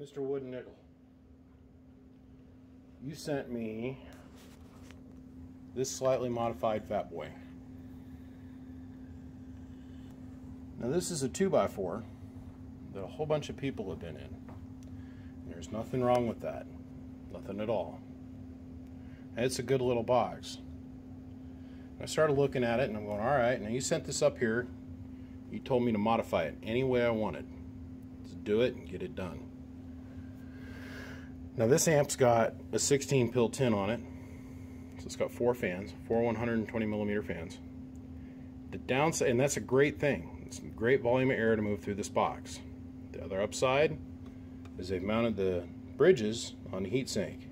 Mr. Wood and Nickel, you sent me this slightly modified Fat Boy. Now this is a 2x4 that a whole bunch of people have been in. And there's nothing wrong with that. Nothing at all. And it's a good little box. I started looking at it and I'm going, alright, now you sent this up here. You told me to modify it any way I wanted. Just do it and get it done. Now this amp's got a 16 pill tin on it. So it's got 4 fans, 4 120mm fans. The downside, and that's a great thing. It's a great volume of air to move through this box. The other upside is they've mounted the bridges on the heatsink.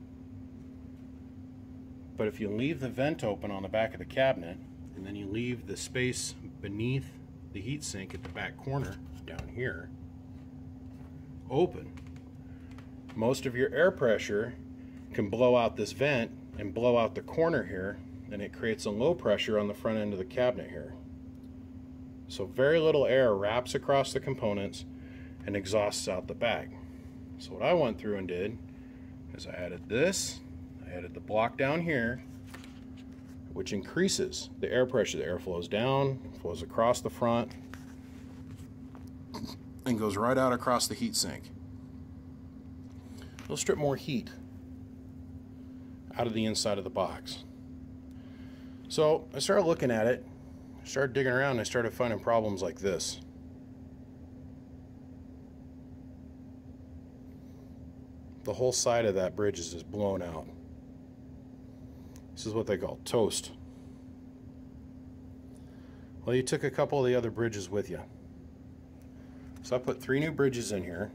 But if you leave the vent open on the back of the cabinet, and then you leave the space beneath the heatsink at the back corner down here open, most of your air pressure can blow out this vent and blow out the corner here, and it creates a low pressure on the front end of the cabinet here. So very little air wraps across the components and exhausts out the back. So what I went through and did is I added this, I added the block down here, which increases the air pressure. The air flows down, flows across the front, and goes right out across the heatsink. It'll strip more heat out of the inside of the box. So I started looking at it, started digging around, and I started finding problems like this. The whole side of that bridge is just blown out. This is what they call toast. Well, you took a couple of the other bridges with you. So I put 3 new bridges in here,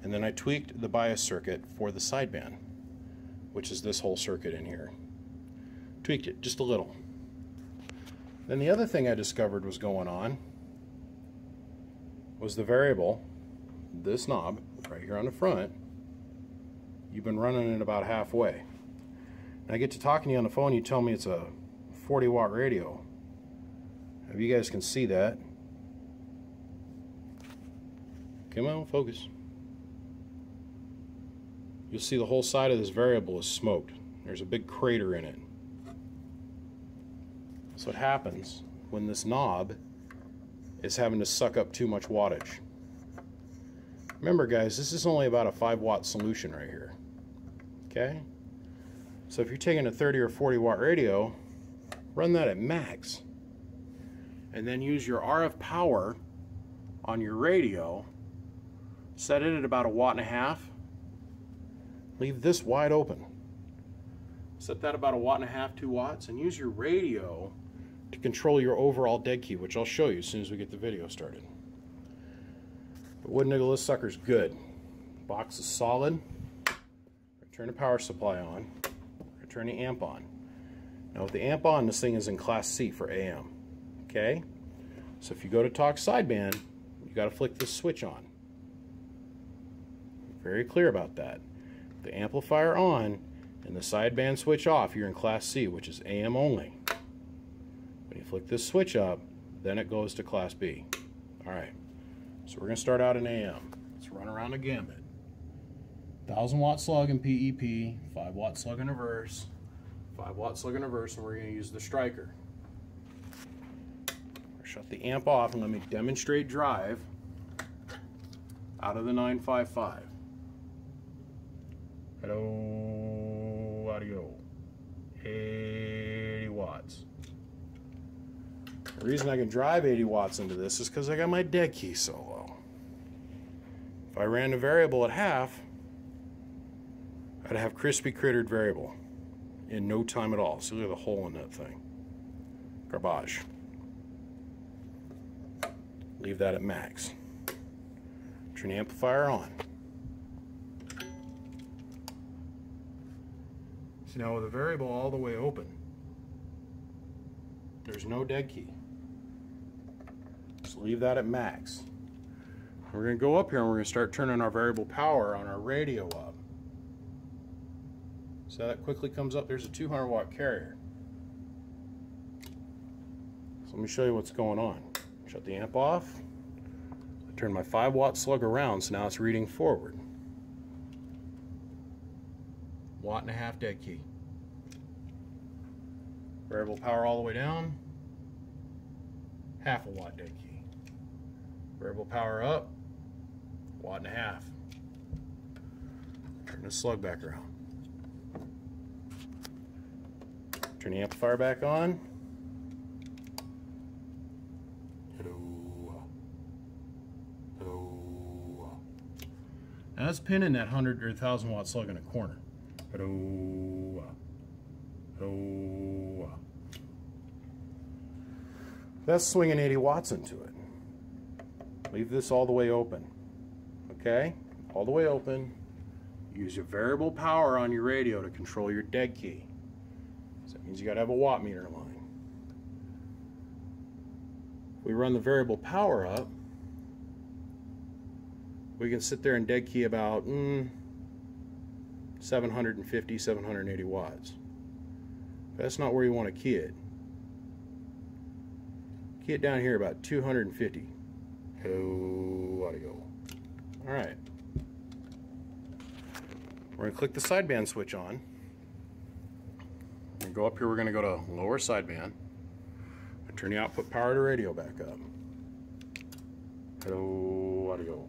and then I tweaked the bias circuit for the sideband, which is this whole circuit in here. Tweaked it just a little. Then the other thing I discovered was going on was the variable, this knob right here on the front. You've been running it about halfway. And I get to talking to you on the phone, you tell me it's a 40-watt radio. If you guys can see that. Come on, focus. You'll see the whole side of this variable is smoked. There's a big crater in it. That's what happens when this knob is having to suck up too much wattage. Remember guys, this is only about a 5-watt solution right here. Okay? So if you're taking a 30 or 40-watt radio, run that at max. And then use your RF power on your radio, set it at about 1.5 watts. Leave this wide open. Set that about 1.5 watts, 2 watts, and use your radio to control your overall dead key, which I'll show you as soon as we get the video started. But Wood Nickel, this sucker's good. Box is solid. Turn the power supply on. Turn the amp on. Now with the amp on, this thing is in class C for AM. Okay? So if you go to talk sideband, you got to flick this switch on. Very clear about that. The amplifier on and the sideband switch off, you're in class C, which is AM only. When you flick this switch up, then it goes to class B. Alright, so we're going to start out in AM. Let's run around the gambit. 1000-watt slug in PEP, 5-watt slug in reverse, 5-watt slug in reverse, and we're going to use the striker. Shut the amp off and let me demonstrate drive out of the 955. Hello, audio. 80 watts. The reason I can drive 80 watts into this is because I got my dead key so low. If I ran the variable at half, I'd have crispy crittered variable in no time at all. See, look at the hole in that thing. Garbage. Leave that at max. Turn the amplifier on. So now with the variable all the way open, there's no dead key. So leave that at max. We're going to go up here and we're going to start turning our variable power on our radio up. So that quickly comes up. There's a 200-watt carrier. So let me show you what's going on. Shut the amp off. Turn my 5-watt slug around, so now it's reading forward. 1.5 watt dead key. Variable power all the way down. 0.5 watt dead key. Variable power up. 1.5 watt. Turn the slug back around. Turn the amplifier back on. Now that's pinning that 100 or 1,000 watt slug in a corner. That's swinging 80 watts into it. Leave this all the way open. Okay? All the way open. Use your variable power on your radio to control your dead key. So that means you got to have a watt meter line. If we run the variable power up, we can sit there and dead key about 750, 780 watts. But that's not where you want to key it. Key it down here about 250. Audio. Alright. We're going to click the sideband switch on. And go up here, we're going to go to lower sideband. And turn the output power to radio back up. Hello, audio.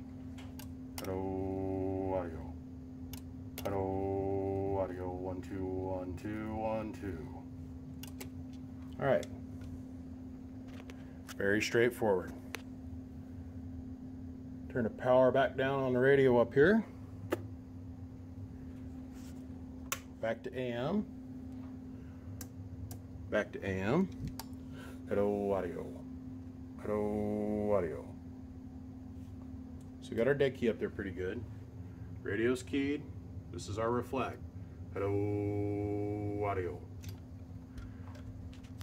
Hello, audio. Hello, audio. 1, 2, 1, 2, 1, 2. Alright. Very straightforward. Turn the power back down on the radio up here. Back to AM. Back to AM. Hello, audio. Hello, audio. So we got our dead key up there pretty good. Radio's keyed. This is our reflect. Hello, audio.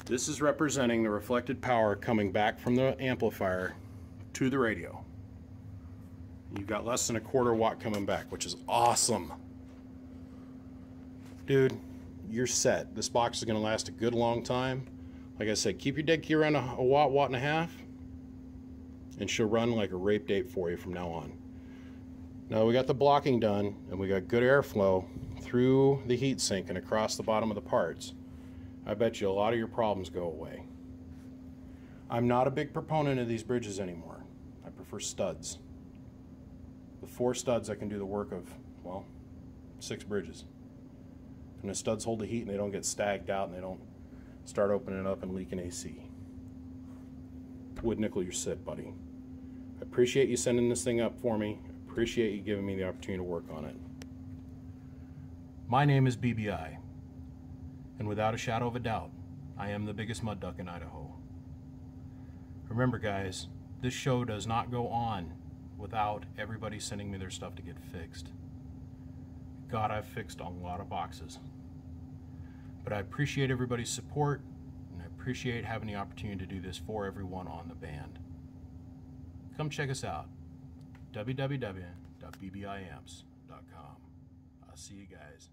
This is representing the reflected power coming back from the amplifier to the radio. You've got less than 1/4 watt coming back, which is awesome. Dude, you're set. This box is going to last a good long time. Like I said, keep your dead key around a watt, 1.5 watts, and she'll run like a rape date for you from now on. Now we got the blocking done, and we got good airflow through the heatsink and across the bottom of the parts. I bet you a lot of your problems go away. I'm not a big proponent of these bridges anymore. I prefer studs. With 4 studs, I can do the work of, well, 6 bridges. And the studs hold the heat and they don't get stagged out and they don't start opening up and leaking AC. Wood nickel, you're set, buddy. I appreciate you sending this thing up for me. I appreciate you giving me the opportunity to work on it. My name is BBI. And without a shadow of a doubt, I am the biggest mud duck in Idaho. Remember guys, this show does not go on without everybody sending me their stuff to get fixed. God, I've fixed a lot of boxes. But I appreciate everybody's support, and I appreciate having the opportunity to do this for everyone on the band. Come check us out, www.bbiamps.com. I'll see you guys.